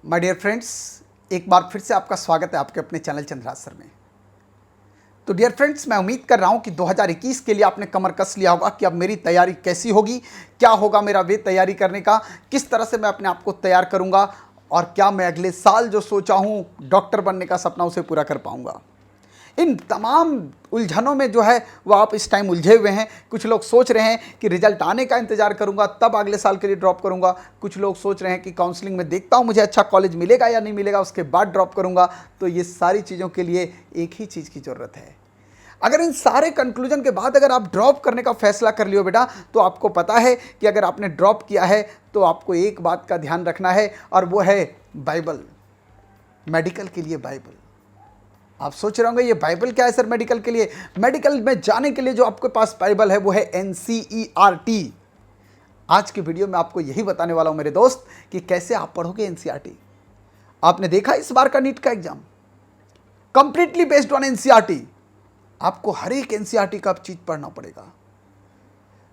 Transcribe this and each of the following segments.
My dear friends, एक बार फिर से आपका स्वागत है आपके अपने चैनल चंद्रास सर में। तो डियर फ्रेंड्स, मैं उम्मीद कर रहा हूं कि 2021 के लिए आपने कमर कस लिया होगा कि अब मेरी तैयारी कैसी होगी, क्या होगा मेरा वे तैयारी करने का, किस तरह से मैं अपने आप को तैयार करूंगा और क्या मैं अगले साल जो सोचा हूं डॉक्टर बनने का सपना उसे पूरा कर पाऊंगा। इन तमाम उलझनों में जो है वो आप इस टाइम उलझे हुए हैं। कुछ लोग सोच रहे हैं कि रिजल्ट आने का इंतजार करूंगा तब अगले साल के लिए ड्रॉप करूंगा। कुछ लोग सोच रहे हैं कि काउंसलिंग में देखता हूं मुझे अच्छा कॉलेज मिलेगा या नहीं मिलेगा, उसके बाद ड्रॉप करूंगा। तो ये सारी चीज़ों के लिए एक ही चीज़ की ज़रूरत है। अगर इन सारे कंक्लूजन के बाद अगर आप ड्रॉप करने का फैसला कर लियो बेटा, तो आपको पता है कि अगर आपने ड्रॉप किया है तो आपको एक बात का ध्यान रखना है, और वो है बाइबल। मेडिकल के लिए बाइबल। आप सोच रहे होंगे ये बाइबल क्या है सर मेडिकल के लिए? मेडिकल में जाने के लिए जो आपके पास बाइबल है वो है NCERT। आज की वीडियो में आपको यही बताने वाला हूं मेरे दोस्त कि कैसे आप पढ़ोगे NCERT। आपने देखा इस बार का नीट का exam completely based on NCERT। आपको हर एक NCERT का चीज पढ़ना पड़ेगा।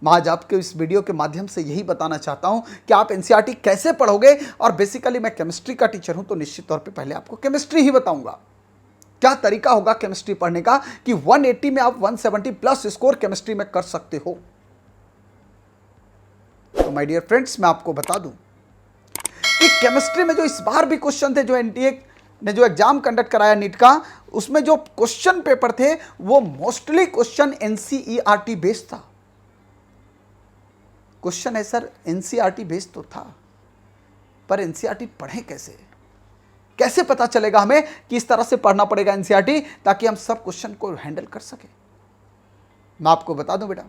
मैं आज आपके इस वीडियो के माध्यम से यही बताना चाहता हूं कि आप NCERT कैसे पढ़ोगे। और बेसिकली मैं केमिस्ट्री का टीचर हूं, तो निश्चित तौर पे पहले आपको केमिस्ट्री ही बताऊंगा। क्या तरीका होगा केमिस्ट्री पढ़ने का कि 180 में आप 170 प्लस स्कोर केमिस्ट्री में कर सकते हो। तो माय डियर फ्रेंड्स, मैं आपको बता दूं कि केमिस्ट्री में जो इस बार भी क्वेश्चन थे, जो NTA ने जो एग्जाम कंडक्ट कराया नीट का, उसमें जो क्वेश्चन पेपर थे वो मोस्टली क्वेश्चन NCERT बेस्ड था। क्वेश्चन है सर NCERT बेस्ड तो था, पर NCERT पढ़ें कैसे? कैसे पता चलेगा हमें कि इस तरह से पढ़ना पड़ेगा NCERT ताकि हम सब क्वेश्चन को हैंडल कर सके? मैं आपको बता दूं बेटा,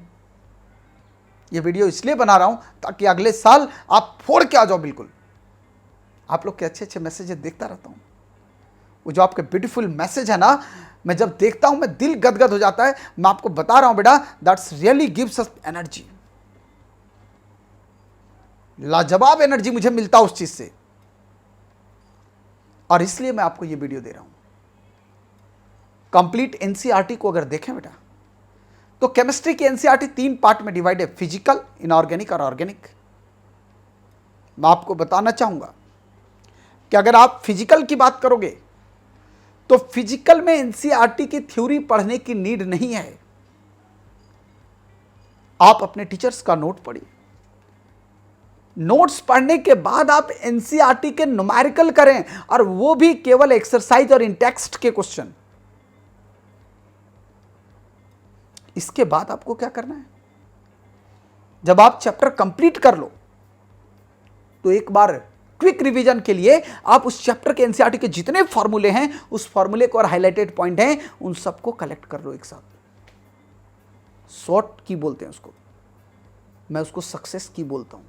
ये वीडियो इसलिए बना रहा हूं ताकि अगले साल आप फोड़ के आ जाओ। बिल्कुल आप लोग के अच्छे अच्छे मैसेज देखता रहता हूं। वो जो आपके ब्यूटीफुल मैसेज है ना, मैं जब देखता हूं मैं दिल गदगद हो जाता है। मैं आपको बता रहा हूं बेटा, that's really gives us energy. लाजवाब एनर्जी मुझे मिलता उस चीज से, और इसलिए मैं आपको यह वीडियो दे रहा हूं। कंप्लीट NCERT को अगर देखें बेटा, तो केमिस्ट्री की NCERT 3 पार्ट में डिवाइड है, फिजिकल, इनऑर्गेनिक और ऑर्गेनिक। मैं आपको बताना चाहूंगा कि अगर आप फिजिकल की बात करोगे तो फिजिकल में NCERT की थ्योरी पढ़ने की नीड नहीं है। आप अपने टीचर्स का नोट पढ़िए। नोट्स पढ़ने के बाद आप NCERT के न्यूमेरिकल करें, और वो भी केवल एक्सरसाइज और इन टेक्स्ट के क्वेश्चन। इसके बाद आपको क्या करना है, जब आप चैप्टर कंप्लीट कर लो तो एक बार क्विक रिवीजन के लिए आप उस चैप्टर के NCERT के जितने फॉर्मूले हैं, उस फॉर्मूले को और हाईलाइटेड पॉइंट हैं, उन सबको कलेक्ट कर लो एक साथ। शॉर्ट की बोलते हैं उसको, मैं उसको सक्सेस की बोलता हूं।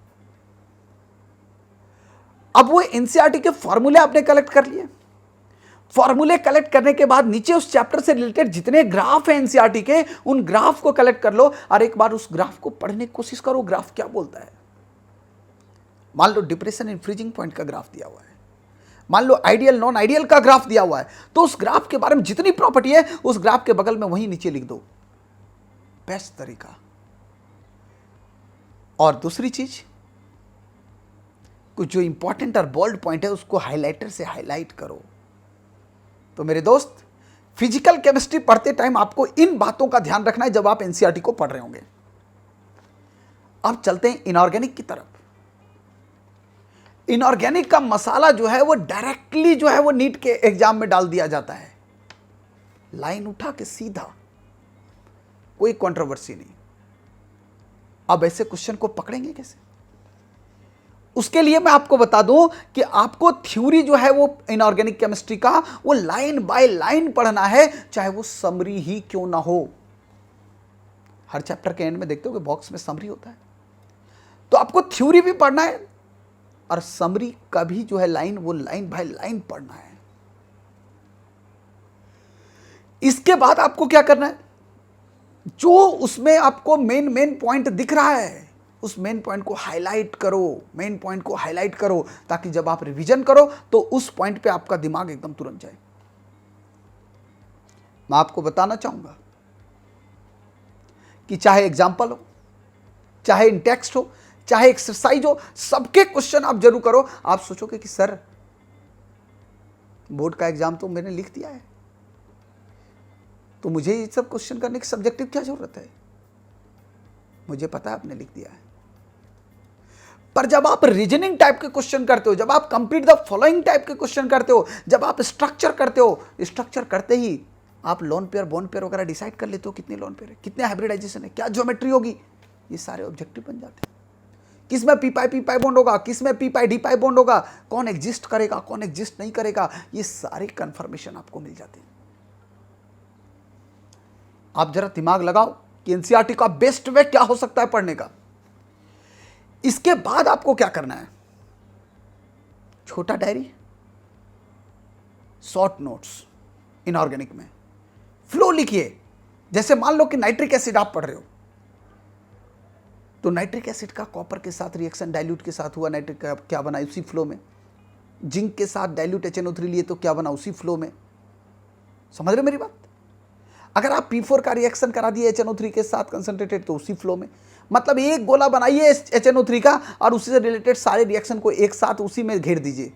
अब वो NCERT के फॉर्मूले आपने कलेक्ट कर लिए। फॉर्मूले कलेक्ट करने के बाद नीचे उस चैप्टर से रिलेटेड जितने ग्राफ हैं NCERT के, उन ग्राफ को कलेक्ट कर लो और एक बार उस ग्राफ को पढ़ने की कोशिश करो। ग्राफ क्या बोलता है? मान low depression in freezing point का ग्राफ दिया हुआ है, मान लो आइडियल नॉन आइडियल का ग्राफ दिया हुआ है, तो उस ग्राफ के बारे में जितनी प्रॉपर्टी है उस ग्राफ के बगल में वहीं नीचे लिख दो। बेस्ट तरीका। और दूसरी चीज, कुछ जो इंपॉर्टेंट और बोल्ड पॉइंट है उसको हाइलाइटर से हाईलाइट करो। तो मेरे दोस्त, फिजिकल केमिस्ट्री पढ़ते टाइम आपको इन बातों का ध्यान रखना है जब आप NCERT को पढ़ रहे होंगे। अब चलते हैं इनऑर्गेनिक की तरफ। इनऑर्गेनिक का मसाला जो है वो डायरेक्टली जो है वो नीट के एग्जाम में डाल दिया जाता है, लाइन उठा के सीधा, कोई कंट्रोवर्सी नहीं। अब ऐसे क्वेश्चन को पकड़ेंगे कैसे? उसके लिए मैं आपको बता दूं कि आपको थ्योरी जो है वो इनऑर्गेनिक केमिस्ट्री का वो लाइन बाय लाइन पढ़ना है, चाहे वो समरी ही क्यों ना हो। हर चैप्टर के एंड में देखते हो कि बॉक्स में समरी होता है, तो आपको थ्योरी भी पढ़ना है और समरी का भी जो है लाइन, वो लाइन बाय लाइन पढ़ना है। इसके बाद आपको क्या करना है, जो उसमें आपको मेन पॉइंट दिख रहा है उस मेन पॉइंट को हाईलाइट करो। मेन पॉइंट को हाईलाइट करो ताकि जब आप रिवीजन करो तो उस पॉइंट पे आपका दिमाग एकदम तुरंत जाए। मैं आपको बताना चाहूंगा कि चाहे एग्जाम्पल हो, चाहे इन टेक्स्ट हो, चाहे एक्सरसाइज हो, सबके क्वेश्चन आप जरूर करो। आप सोचोगे कि सर बोर्ड का एग्जाम तो मैंने लिख दिया है, तो मुझे ये सब क्वेश्चन करने की सब्जेक्टिव क्या जरूरत है? मुझे पता है आपने लिख दिया है। पर जब आप रीजनिंग टाइप के क्वेश्चन करते हो, जब आप कंप्लीट द फॉलोइंग टाइप के क्वेश्चन करते हो, जब आप स्ट्रक्चर करते हो, स्ट्रक्चर करते ही आप लोन पेयर बॉन्ड पेयर वगैरह डिसाइड कर लेते हो कितने लोन पेयर है, कितने हाइब्रिडाइजेशन है, क्या ज्योमेट्री होगी, ये सारे ऑब्जेक्टिव बन जाते हैं। किस में पी पाई बॉन्ड होगा, किस में पी पाई डी पाई बॉन्ड होगा, कौन एग्जिस्ट करेगा, कौन एग्जिस्ट नहीं करेगा, ये सारी कंफर्मेशन आपको मिल जाती है। आप जरा दिमाग लगाओ कि एनसीईआरटी का बेस्ट वे क्या हो सकता है पढ़ने का। इसके बाद आपको क्या करना है? छोटा डायरी, शॉर्ट नोट्स, इनऑर्गेनिक में फ्लो लिखिए। जैसे मान लो कि नाइट्रिक एसिड आप पढ़ रहे हो, तो नाइट्रिक एसिड का कॉपर के साथ रिएक्शन डाइल्यूट के साथ हुआ, नाइट्रिक का क्या बना उसी फ्लो में। जिंक के साथ डाइल्यूट HNO3 लिए तो क्या बना उसी फ्लो में। समझ रहे हो मेरी बात? अगर आप P4 का रिएक्शन करा दिए HNO3 के साथ कंसंट्रेटेड तो उसी फ्लो में। मतलब एक गोला बनाइए HNO3 का और उसी से रिलेटेड सारे रिएक्शन को एक साथ उसी में घेर दीजिए।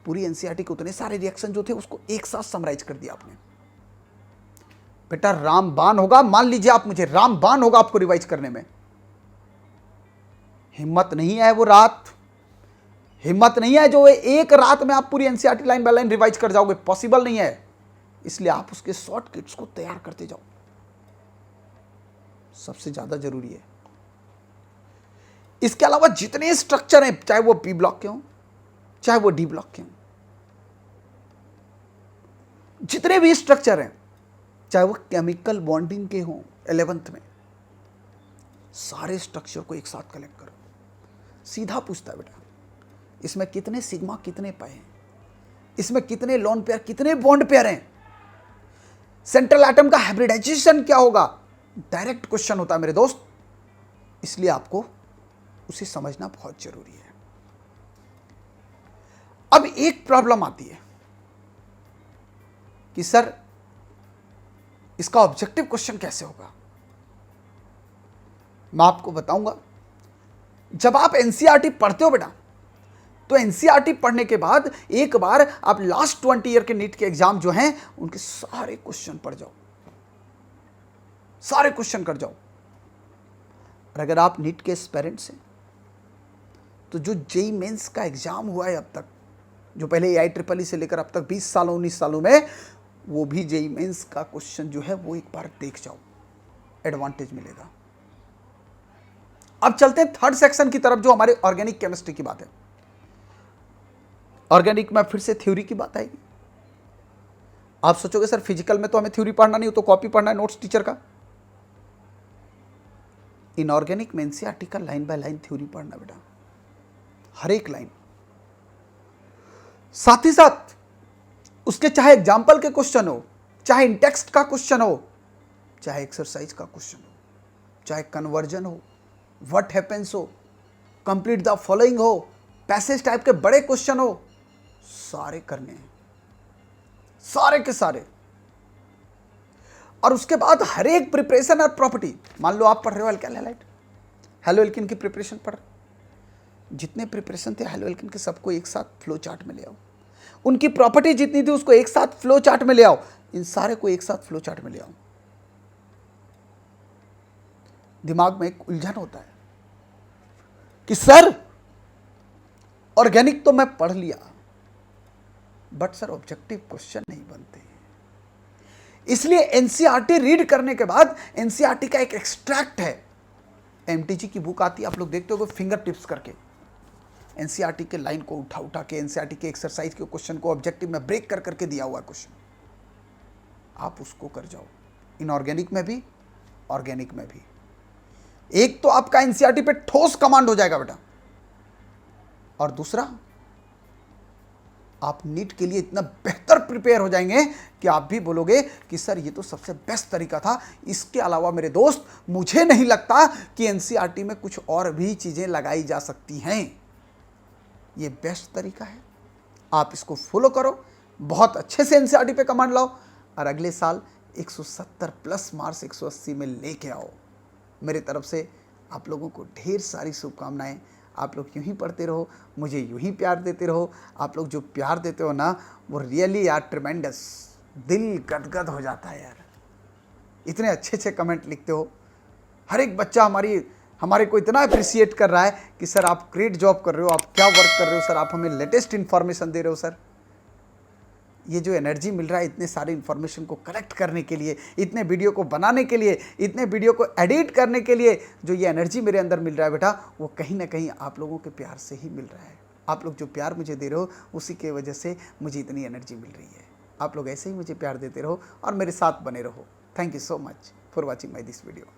पूरी एनसीईआरटी के उतने सारे रिएक्शन जो थे उसको एक साथ समराइज कर दिया आपने। बेटा रामबाण होगा, मान लीजिए आप मुझे, रामबाण होगा आपको रिवाइज करने में। हिम्मत नहीं है वो रात, हिम्मत नहीं है जो एक रात में आप पूरी NCERT line by line revise कर जाओगे, पॉसिबल नहीं है। इसलिए आप उसके शॉर्ट किट्स को तैयार करते जाओ, सबसे ज्यादा जरूरी है। इसके अलावा जितने स्ट्रक्चर हैं, चाहे वो बी ब्लॉक के हों चाहे वो डी ब्लॉक के हों, जितने भी स्ट्रक्चर हैं, चाहे वो केमिकल बॉन्डिंग के हों 11th में, सारे स्ट्रक्चर को एक साथ कलेक्ट करो। सीधा पूछता है बेटा इसमें कितने सिग्मा कितने पाए हैं, इसमें कितने लोन पेयर कितने बॉन्ड पेयर हैं, सेंट्रल एटम का हाइब्रिडाइजेशन क्या होगा। डायरेक्ट क्वेश्चन होता है मेरे दोस्त, इसलिए आपको उसे समझना बहुत जरूरी है। अब एक प्रॉब्लम आती है कि सर इसका ऑब्जेक्टिव क्वेश्चन कैसे होगा। मैं आपको बताऊंगा। जब आप एनसीईआरटी पढ़ते हो बेटा, तो एनसीईआरटी पढ़ने के बाद एक बार आप लास्ट 20 ईयर के नीट के एग्जाम जो हैं उनके सारे क्वेश्चन पढ़ जाओ, सारे क्वेश्चन कर जाओ। और अगर आप नीट के एस्पिरेंट्स हैं तो जो जेईई मेंस का एग्जाम हुआ है अब तक, जो पहले AIEEE से लेकर अब तक 20 सालों 19 सालों में, वो भी जेईई मेंस का क्वेश्चन जो है वो एक बार देख जाओ, एडवांटेज मिलेगा। अब चलते हैं थर्ड सेक्शन की तरफ, जो हमारे ऑर्गेनिक केमिस्ट्री की बात है। ऑर्गेनिक में फिर से थ्योरी की बात आएगी। आप सोचोगे सर फिजिकल में तो हमें थ्योरी पढ़ना नहीं हो, तो कॉपी पढ़ना है नोट्स टीचर का। इनऑर्गेनिक में एनसीईआरटी का लाइन बाय लाइन थ्योरी पढ़ना बेटा, हर एक लाइन। साथ ही साथ उसके चाहे एग्जाम्पल के क्वेश्चन हो, चाहे इंटेक्स्ट का क्वेश्चन हो, चाहे एक्सरसाइज का क्वेश्चन हो, चाहे कन्वर्जन हो, व्हाट हैपेंस हो, कंप्लीट द फॉलोइंग हो, पैसेज टाइप के बड़े क्वेश्चन हो, सारे करने हैं, सारे के सारे। और उसके बाद हर एक प्रिपरेशन और प्रॉपर्टी, मान लो आप पढ़ रहे हो अल्काइल हैलाइड, हेलो एल्किन की प्रिपरेशन पढ़ रहे, जितने प्रिपरेशन थे हेलो एल्किन के सबको एक साथ फ्लो चार्ट में ले आओ। उनकी प्रॉपर्टी जितनी थी उसको एक साथ फ्लो चार्ट में ले आओ, इन सारे को एक साथ फ्लो चार्ट में ले आओ। दिमाग में एक उलझन होता है कि सर ऑर्गेनिक तो मैं पढ़ लिया, बट सर ऑब्जेक्टिव क्वेश्चन नहीं बनते। इसलिए एनसीईआरटी रीड करने के बाद एनसीईआरटी का एक एक्सट्रैक्ट है, एमटीजी की बुक आती है, आप लोग देखते हो फिंगर टिप्स करके, एनसीईआरटी के लाइन को उठा उठा के एनसीईआरटी के एक्सरसाइज के क्वेश्चन को ऑब्जेक्टिव में ब्रेक कर करके दिया हुआ क्वेश्चन, आप उसको कर जाओ। इनऑर्गेनिक में भी ऑर्गेनिक में भी। एक तो आपका एनसीईआरटी पे ठोस कमांड हो जाएगा बेटा, और दूसरा आप नीट के लिए इतना बेहतर प्रिपेयर हो जाएंगे कि आप भी बोलोगे कि सर ये तो सबसे बेस्ट तरीका था। इसके अलावा मेरे दोस्त मुझे नहीं लगता कि एनसीईआरटी में कुछ और भी चीजें लगाई जा सकती हैं। ये बेस्ट तरीका है, आप इसको फॉलो करो, बहुत अच्छे से एनसीईआरटी पे कमांड लाओ और अगले साल 170 प्लस मार्क्स 180 में लेके आओ। मेरे तरफ से आप लोगों को ढेर सारी शुभकामनाएं। आप लोग यूं ही पढ़ते रहो, मुझे यूं ही प्यार देते रहो। आप लोग जो प्यार देते हो ना, वो रियली यार ट्रिमेंडस, दिल गदगद हो जाता है यार। इतने अच्छे अच्छे कमेंट लिखते हो। हर एक बच्चा हमारे को इतना अप्रिशिएट कर रहा है कि सर आप ग्रेट जॉब कर रहे हो, आप क्या वर्क कर रहे हो सर, आप हमें लेटेस्ट इन्फॉर्मेशन दे रहे हो सर। ये जो एनर्जी मिल रहा है इतने सारे इन्फॉर्मेशन को कलेक्ट करने के लिए, इतने वीडियो को बनाने के लिए, इतने वीडियो को एडिट करने के लिए, जो ये एनर्जी मेरे अंदर मिल रहा है बेटा, वो कहीं ना कहीं आप लोगों के प्यार से ही मिल रहा है। आप लोग जो प्यार मुझे दे रहे हो, उसी के वजह से मुझे इतनी एनर्जी मिल रही है। आप लोग ऐसे ही मुझे प्यार देते रहो और मेरे साथ बने रहो। Thank you so much for watching my this video.